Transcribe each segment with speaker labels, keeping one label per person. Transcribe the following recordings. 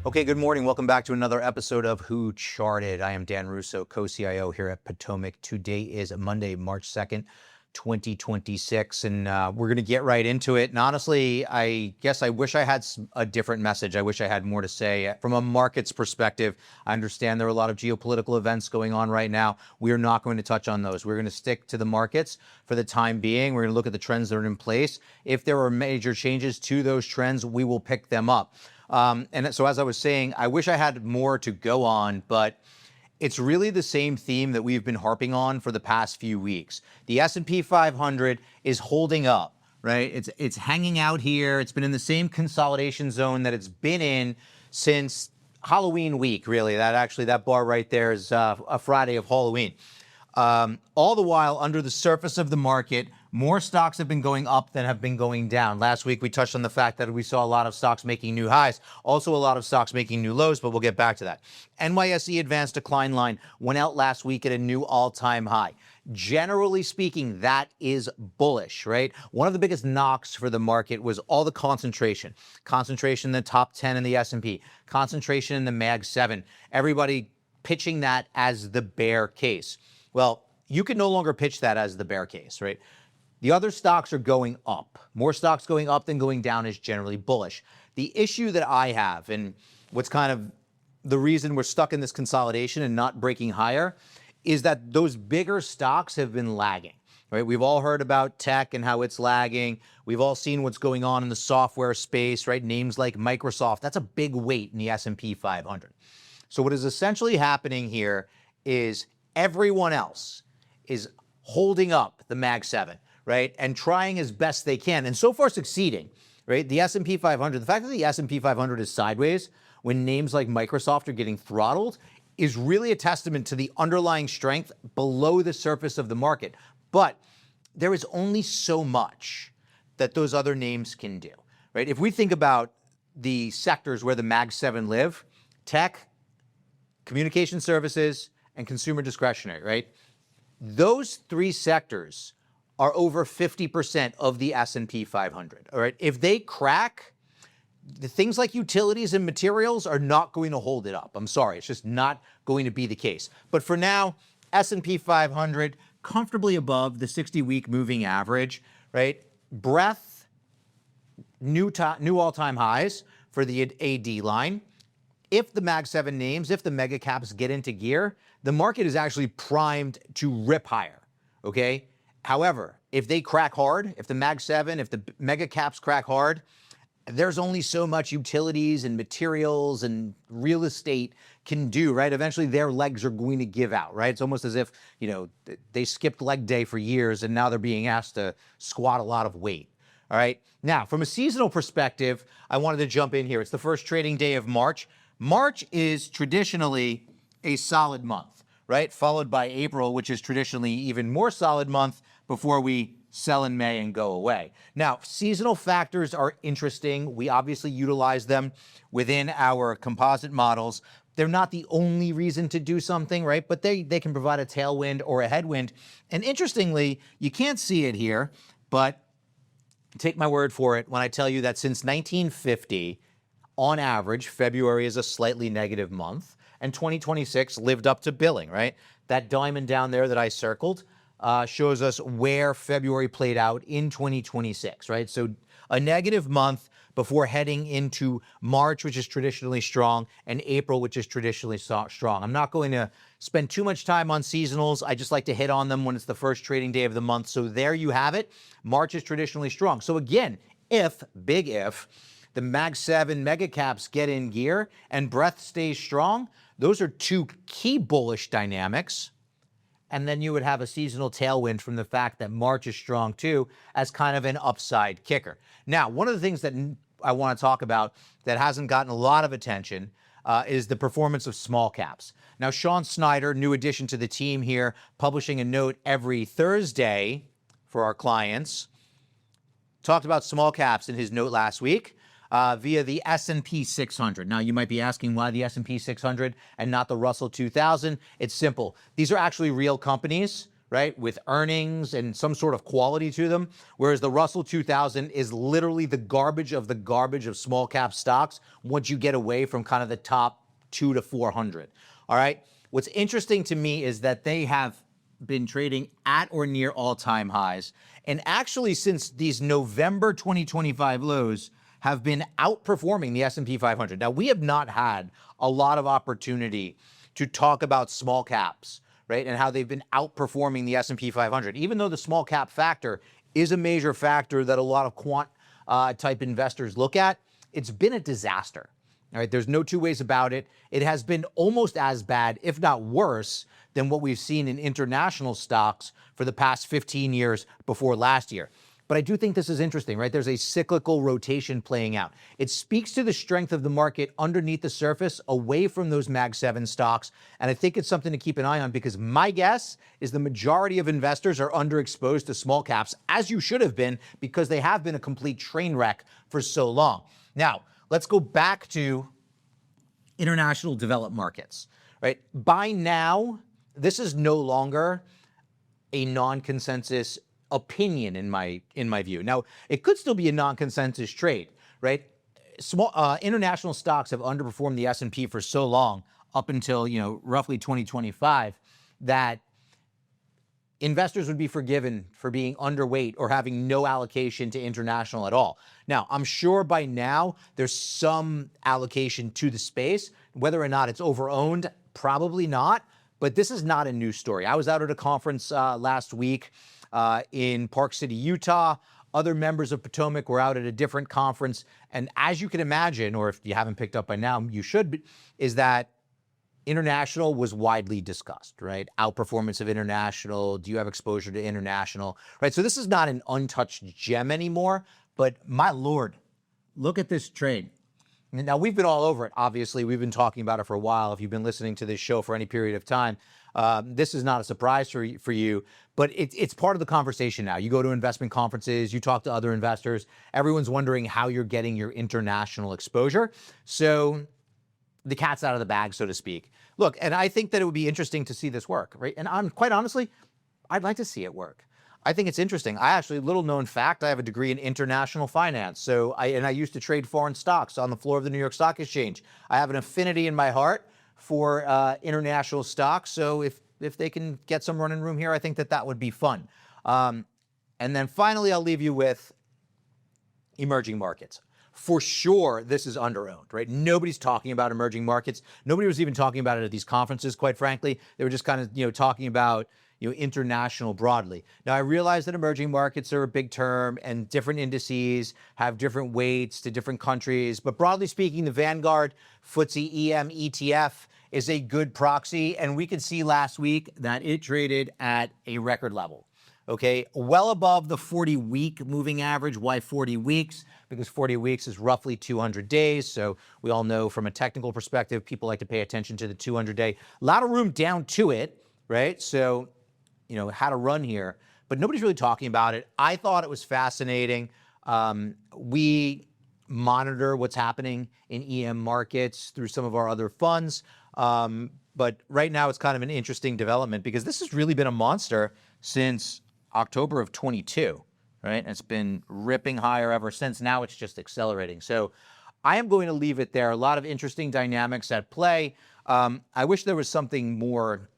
Speaker 1: Okay, good morning. Welcome back to another episode of Who Charted. I am Dan Russo, Co-CIO here at Potomac. Today is Monday, March 2nd, 2026, and we're going to get right into it. And honestly, I guess I wish I had a different message. I wish I had more to say. From a markets perspective, I understand there are a lot of geopolitical events going on right now. We are not going to touch on those. We're going to stick to the markets for the time being. We're going to look at the trends that are in place. If there are major changes to those trends, we will pick them up. And so as I was saying, I wish I had more to go on, but it's really the same theme that we've been harping on for the past few weeks. The S&P 500 is holding up, right? It's hanging out here. It's been in the same consolidation zone that it's been in since Halloween week, really. That bar right there is a Friday of Halloween. All the while, under the surface of the market, more stocks have been going up than have been going down. Last week, we touched on the fact that we saw a lot of stocks making new highs, also a lot of stocks making new lows, but we'll get back to that. NYSE advanced decline line went out last week at a new all-time high. Generally speaking, that is bullish, right? One of the biggest knocks for the market was all the concentration. Concentration in the top 10 in the S&P, concentration in the Mag 7, everybody pitching that as the bear case. Well, you can no longer pitch that as the bear case, right? The other stocks are going up. More stocks going up than going down is generally bullish. The issue that I have, and what's kind of the reason we're stuck in this consolidation and not breaking higher, is that those bigger stocks have been lagging, right? We've all heard about tech and how it's lagging. We've all seen what's going on in the software space, right? Names like Microsoft, that's a big weight in the S&P 500. So what is essentially happening here is everyone else is holding up the Mag 7, right? And trying as best they can, and so far succeeding, right? The S&P 500, the fact that the S&P 500 is sideways when names like Microsoft are getting throttled is really a testament to the underlying strength below the surface of the market. But there is only so much that those other names can do, right? If we think about the sectors where the Mag 7 live, tech, communication services, and consumer discretionary, right? Those three sectors are over 50% of the S&P 500, all right? If they crack, the things like utilities and materials are not going to hold it up. I'm sorry, it's just not going to be the case. But for now, S&P 500 comfortably above the 60-week moving average, right? Breadth, new all-time highs for the AD line. If the Mag 7 names, if the mega caps get into gear, the market is actually primed to rip higher, okay? However, if they crack hard, if the Mag 7, if the mega caps crack hard, there's only so much utilities and materials and real estate can do, right? Eventually their legs are going to give out, right? It's almost as if, they skipped leg day for years and now they're being asked to squat a lot of weight. All right. Now, from a seasonal perspective, I wanted to jump in here. It's the first trading day of March. March is traditionally a solid month, right? Followed by April, which is traditionally even more solid month before we sell in May and go away. Now, seasonal factors are interesting. We obviously utilize them within our composite models. They're not the only reason to do something, right? But they can provide a tailwind or a headwind. And interestingly, you can't see it here, but take my word for it when I tell you that since 1950, on average, February is a slightly negative month, and 2026 lived up to billing, right? That diamond down there that I circled shows us where February played out in 2026, right? So a negative month before heading into March, which is traditionally strong, and April, which is traditionally strong. I'm not going to spend too much time on seasonals. I just like to hit on them when it's the first trading day of the month. So there you have it. March is traditionally strong. So again, big if, the Mag 7 mega caps get in gear and breadth stays strong, those are two key bullish dynamics. And then you would have a seasonal tailwind from the fact that March is strong too as kind of an upside kicker. Now, one of the things that I want to talk about that hasn't gotten a lot of attention is the performance of small caps. Now, Sean Snyder, new addition to the team here, publishing a note every Thursday for our clients, talked about small caps in his note last week. Via the S&P 600. Now, you might be asking why the S&P 600 and not the Russell 2000. It's simple. These are actually real companies, right, with earnings and some sort of quality to them, whereas the Russell 2000 is literally the garbage of small cap stocks once you get away from kind of the top 2 to 400. All right. What's interesting to me is that they have been trading at or near all-time highs, and actually since these November 2025 lows have been outperforming the S&P 500. Now, we have not had a lot of opportunity to talk about small caps, right, and how they've been outperforming the S&P 500, even though the small cap factor is a major factor that a lot of quant type investors look at. It's been a disaster. All right, there's no two ways about it. It has been almost as bad, if not worse, than what we've seen in international stocks for the past 15 years before last year. But I do think this is interesting, right? There's a cyclical rotation playing out. It speaks to the strength of the market underneath the surface, away from those Mag 7 stocks. And I think it's something to keep an eye on, because my guess is the majority of investors are underexposed to small caps, as you should have been, because they have been a complete train wreck for so long. Now, let's go back to international developed markets, right? By now, this is no longer a non-consensus opinion in my view. Now, it could still be a non-consensus trade, right? Small international stocks have underperformed the S&P for so long, up until roughly 2025, that investors would be forgiven for being underweight or having no allocation to international at all. Now, I'm sure by now there's some allocation to the space. Whether or not it's overowned, probably not. But this is not a new story. I was out at a conference last week in Park City, Utah. Other members of Potomac were out at a different conference. And as you can imagine, or if you haven't picked up by now, you should, is that international was widely discussed, right? Outperformance of international. Do you have exposure to international, right? So this is not an untouched gem anymore. But my Lord, look at this trade. Now, we've been all over it. Obviously, we've been talking about it for a while. If you've been listening to this show for any period of time, this is not a surprise for you, but it's part of the conversation now. You go to investment conferences, you talk to other investors, everyone's wondering how you're getting your international exposure. So the cat's out of the bag, so to speak. Look, and I think that it would be interesting to see this work, right? And quite honestly, I'd like to see it work. I think it's interesting. I actually, little known fact, I have a degree in international finance. So I used to trade foreign stocks on the floor of the New York Stock Exchange. I have an affinity in my heart for international stocks. So if they can get some running room here, I think that would be fun. And then finally, I'll leave you with emerging markets. For sure, this is underowned, right? Nobody's talking about emerging markets. Nobody was even talking about it at these conferences, quite frankly. They were just kind of, talking about international broadly. Now, I realize that emerging markets are a big term and different indices have different weights to different countries. But broadly speaking, the Vanguard FTSE EM ETF is a good proxy. And we could see last week that it traded at a record level. Okay, well above the 40-week moving average. Why 40 weeks? Because 40 weeks is roughly 200 days. So we all know from a technical perspective, people like to pay attention to the 200-day. A lot of room down to it, right? So had a run here, but nobody's really talking about it. I thought it was fascinating. We monitor what's happening in EM markets through some of our other funds. But right now it's kind of an interesting development because this has really been a monster since October of 22, right? And it's been ripping higher ever since. Now it's just accelerating. So I am going to leave it there. A lot of interesting dynamics at play. I wish there was something more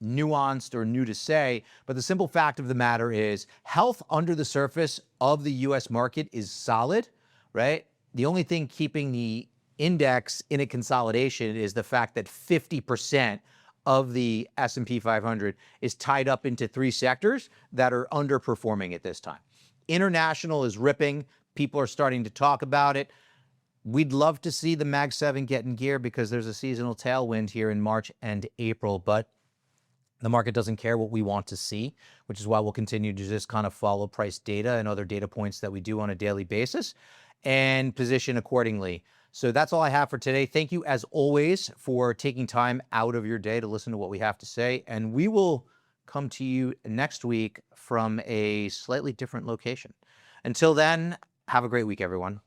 Speaker 1: nuanced or new to say, but the simple fact of the matter is health under the surface of the US market is solid, right? The only thing keeping the index in a consolidation is the fact that 50% of the S&P 500 is tied up into 3 sectors that are underperforming at this time. International is ripping. People are starting to talk about it. We'd love to see the Mag 7 get in gear because there's a seasonal tailwind here in March and April, but the market doesn't care what we want to see, which is why we'll continue to just kind of follow price data and other data points that we do on a daily basis and position accordingly. So that's all I have for today. Thank you, as always, for taking time out of your day to listen to what we have to say. And we will come to you next week from a slightly different location. Until then, have a great week, everyone.